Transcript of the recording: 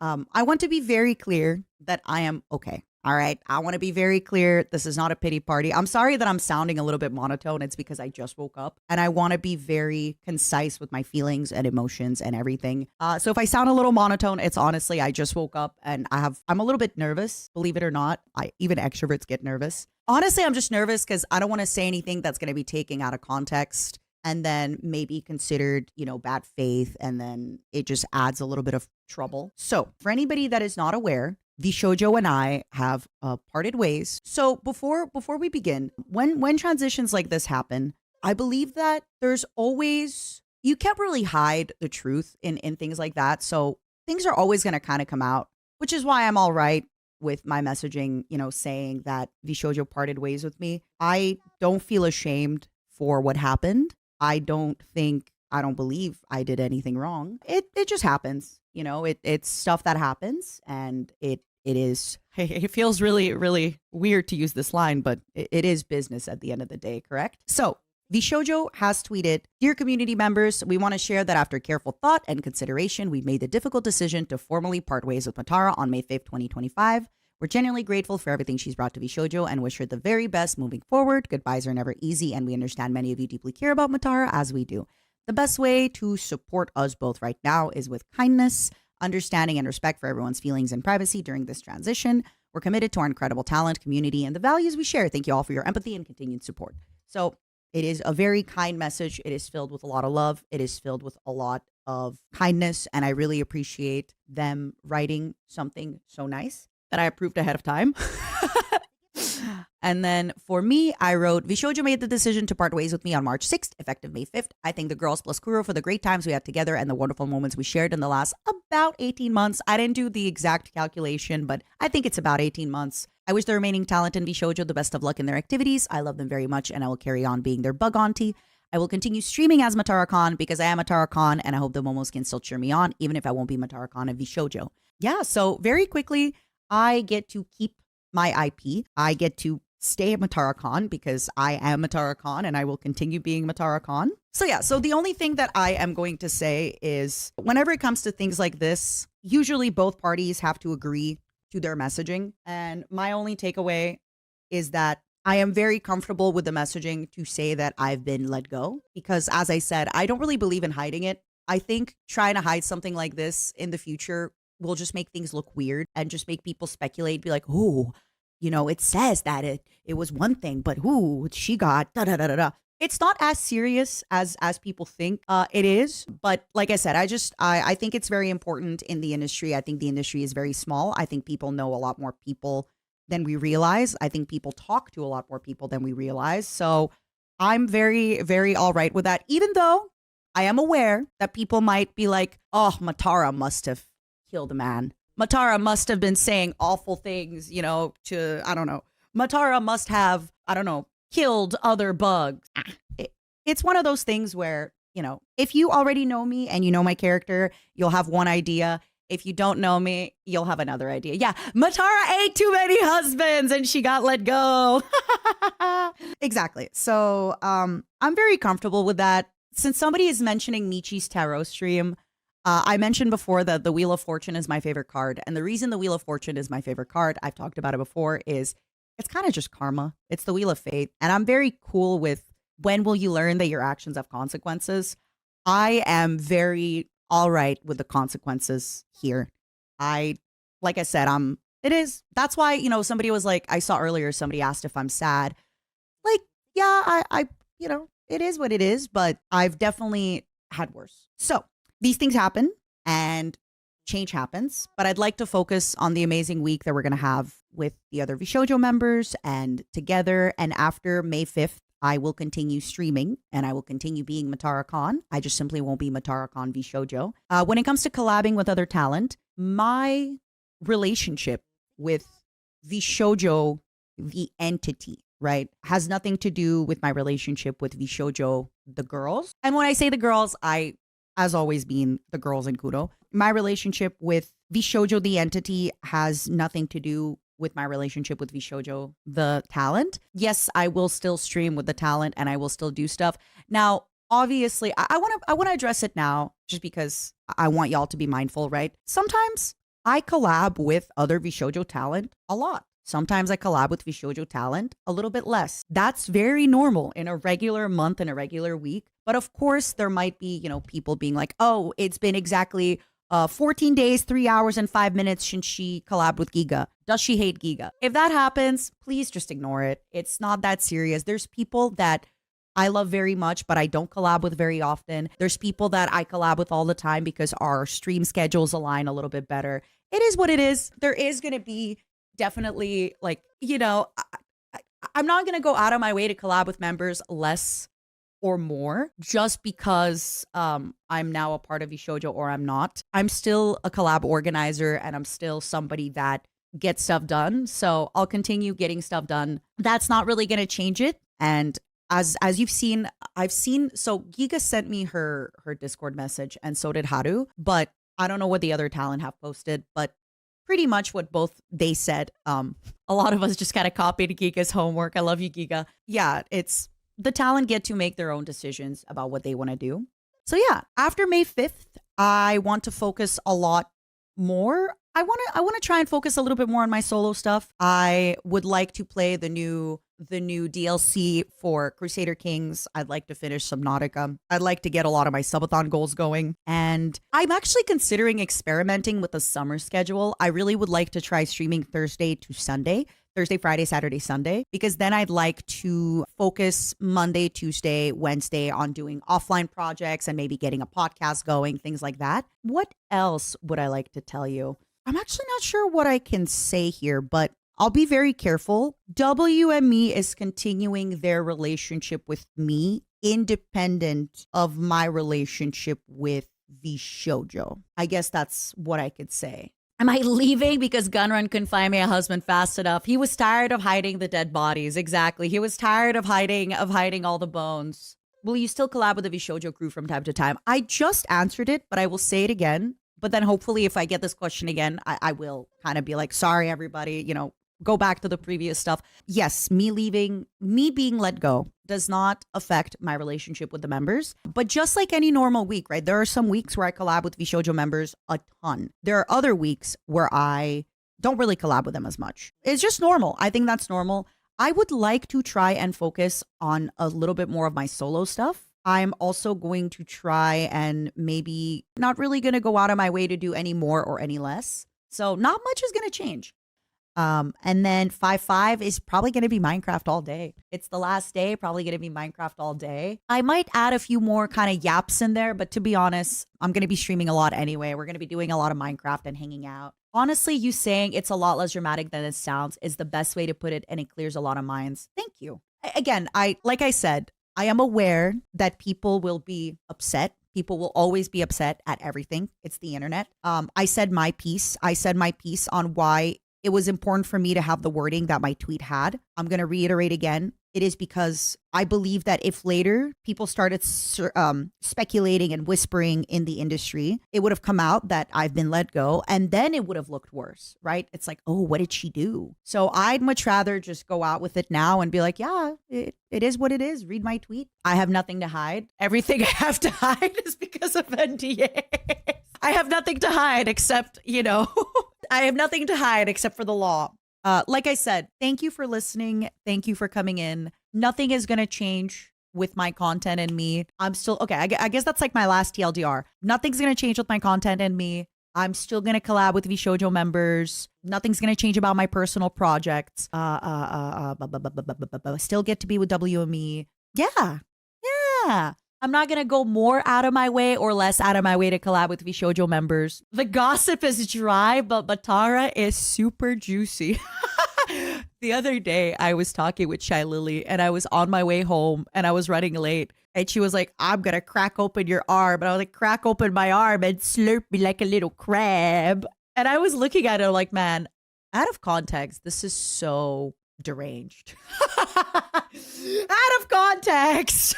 I want to be very clear that I am okay. All right. I want to be very clear. This is not a pity party. I'm sorry that I'm sounding a little bit monotone. It's because I just woke up and I want to be very concise with my feelings and emotions and everything. So if I sound a little monotone, it's honestly, I just woke up and I'm a little bit nervous, believe it or not. Even extroverts get nervous. Honestly, I'm just nervous because I don't want to say anything that's going to be taken out of context and then maybe considered, bad faith. And then it just adds a little bit of trouble. So for anybody that is not aware, VShojo and I have parted ways. So before we begin, when transitions like this happen, I believe that there's always, you can't really hide the truth in things like that. So things are always going to kind of come out, which is why I'm all right with my messaging, saying that VShojo parted ways with me. I don't feel ashamed for what happened. I don't believe I did anything wrong. It just happens. It's stuff that happens, and it is, it feels really, really weird to use this line, but it is business at the end of the day, correct? So VShojo has tweeted, "Dear community members, we want to share that after careful thought and consideration, we made the difficult decision to formally part ways with Matara on May 5th, 2025. We're genuinely grateful for everything she's brought to VShojo and wish her the very best moving forward. Goodbyes are never easy, and we understand many of you deeply care about Matara as we do. The best way to support us both right now is with kindness, understanding, and respect for everyone's feelings and privacy during this transition. We're committed to our incredible talent, community, and the values we share. Thank you all for your empathy and continued support." So it is a very kind message. It is filled with a lot of love. It is filled with a lot of kindness. And I really appreciate them writing something so nice that I approved ahead of time. And then for me, I wrote, "VShojo made the decision to part ways with me on March 6th, effective May 5th. I thank the girls plus Kuro for the great times we had together and the wonderful moments we shared in the last about 18 months. I didn't do the exact calculation, but I think it's about 18 months. I wish the remaining talent in VShojo the best of luck in their activities. I love them very much, and I will carry on being their bug auntie. I will continue streaming as MataraKan because I am MataraKan, and I hope the momos can still cheer me on, even if I won't be MataraKan in VShojo." Yeah, so very quickly, I get to keep my IP. I get to stay at MataraKan because I am MataraKan and I will continue being MataraKan. So yeah, so the only thing that I am going to say is whenever it comes to things like this, usually both parties have to agree to their messaging. And my only takeaway is that I am very comfortable with the messaging to say that I've been let go because, as I said, I don't really believe in hiding it. I think trying to hide something like this in the future will just make things look weird and just make people speculate, be like, "Oh, it says that it was one thing, but who she got da da da da da." It's not as serious as people think it is. But like I said, I think it's very important in the industry. I think the industry is very small. I think people know a lot more people than we realize. I think people talk to a lot more people than we realize. So I'm very, very all right with that, even though I am aware that people might be like, "Oh, Matara must have killed a man. Matara must have been saying awful things, to, I don't know. Matara must have, I don't know, killed other bugs." It's one of those things where, if you already know me and you know my character, you'll have one idea. If you don't know me, you'll have another idea. Yeah, Matara ate too many husbands and she got let go. Exactly. So I'm very comfortable with that. Since somebody is mentioning Michi's tarot stream, I mentioned before that the Wheel of Fortune is my favorite card. And the reason the Wheel of Fortune is my favorite card, I've talked about it before, is it's kind of just karma. It's the Wheel of Fate. And I'm very cool with when will you learn that your actions have consequences. I am very all right with the consequences here. Like I said, that's why, somebody was like, I saw earlier, somebody asked if I'm sad. Like, yeah, it is what it is, but I've definitely had worse. So these things happen and change happens, but I'd like to focus on the amazing week that we're going to have with the other VShojo members and together. And after May 5th, I will continue streaming and I will continue being MataraKan. I just simply won't be MataraKan VShojo. When it comes to collabing with other talent, my relationship with VShojo, the entity, right, has nothing to do with my relationship with VShojo, the girls. And when I say the girls, I as always being the girls in Kudo. My relationship with VShojo, the entity, has nothing to do with my relationship with VShojo, the talent. Yes, I will still stream with the talent and I will still do stuff. Now, obviously, I want to address it now just because I want y'all to be mindful, right? Sometimes I collab with other VShojo talent a lot. Sometimes I collab with VShojo talent a little bit less. That's very normal in a regular month, in a regular week. But of course, there might be, people being like, oh, it's been exactly 14 days, 3 hours, and 5 minutes since she collabed with Giga. Does she hate Giga? If that happens, please just ignore it. It's not that serious. There's people that I love very much, but I don't collab with very often. There's people that I collab with all the time because our stream schedules align a little bit better. It is what it is. There is going to be definitely I'm not going to go out of my way to collab with members less or more just because I'm now a part of VShojo or I'm not. I'm still a collab organizer and I'm still somebody that gets stuff done. So I'll continue getting stuff done. That's not really going to change it. And as you've seen, so Giga sent me her Discord message and so did Haru, but I don't know what the other talent have posted, but pretty much what both they said. A lot of us just kind of copied Giga's homework. I love you, Giga. Yeah, it's the talent get to make their own decisions about what they want to do. So yeah, after May 5th, I want to focus a lot more. I want to try and focus a little bit more on my solo stuff. I would like to play the new DLC for Crusader Kings. I'd like to finish Subnautica. I'd like to get a lot of my subathon goals going. And I'm actually considering experimenting with a summer schedule. I really would like to try streaming Thursday, Friday, Saturday, Sunday, because then I'd like to focus Monday, Tuesday, Wednesday on doing offline projects and maybe getting a podcast going, things like that. What else would I like to tell you? I'm actually not sure what I can say here, but I'll be very careful. WME is continuing their relationship with me independent of my relationship with VShojo. I guess that's what I could say. Am I leaving because Gunrun couldn't find me a husband fast enough? He was tired of hiding the dead bodies. Exactly. He was tired of hiding all the bones. Will you still collab with the VShojo crew from time to time? I just answered it, but I will say it again. But then hopefully if I get this question again, I will kind of be like, sorry, everybody, go back to the previous stuff. Yes, me being let go does not affect my relationship with the members. But just like any normal week, right? There are some weeks where I collab with VShojo members a ton. There are other weeks where I don't really collab with them as much. It's just normal. I think that's normal. I would like to try and focus on a little bit more of my solo stuff. I'm also going to try and maybe not really going to go out of my way to do any more or any less. So not much is going to change. And then 5-5 is probably going to be Minecraft all day. It's the last day, probably going to be Minecraft all day. I might add a few more kind of yaps in there, but to be honest, I'm going to be streaming a lot anyway. We're going to be doing a lot of Minecraft and hanging out. Honestly, you saying it's a lot less dramatic than it sounds is the best way to put it, and it clears a lot of minds. Thank you. Again, like I said, I am aware that people will be upset. People will always be upset at everything. It's the internet. I said my piece. I said my piece on why it was important for me to have the wording that my tweet had. I'm going to reiterate again. It is because I believe that if later people started speculating and whispering in the industry, it would have come out that I've been let go, and then it would have looked worse, right? It's like, oh, what did she do? So I'd much rather just go out with it now and be like, yeah, it is what it is. Read my tweet. I have nothing to hide. Everything I have to hide is because of NDA. I have nothing to hide except, I have nothing to hide except for the law. Like I said, thank you for listening. Thank you for coming in. Nothing is going to change with my content and me. I'm still, okay, I guess that's like my last TLDR. Nothing's going to change with my content and me. I'm still going to collab with VShojo members. Nothing's going to change about my personal projects. Still get to be with WME. Yeah. I'm not going to go more out of my way or less out of my way to collab with VShojo members. The gossip is dry, but Matara is super juicy. The other day, I was talking with Shy Lily and I was on my way home and I was running late. And she was like, I'm going to crack open your arm. And I was like, crack open my arm and slurp me like a little crab. And I was looking at her like, man, out of context, this is so deranged. Out of context.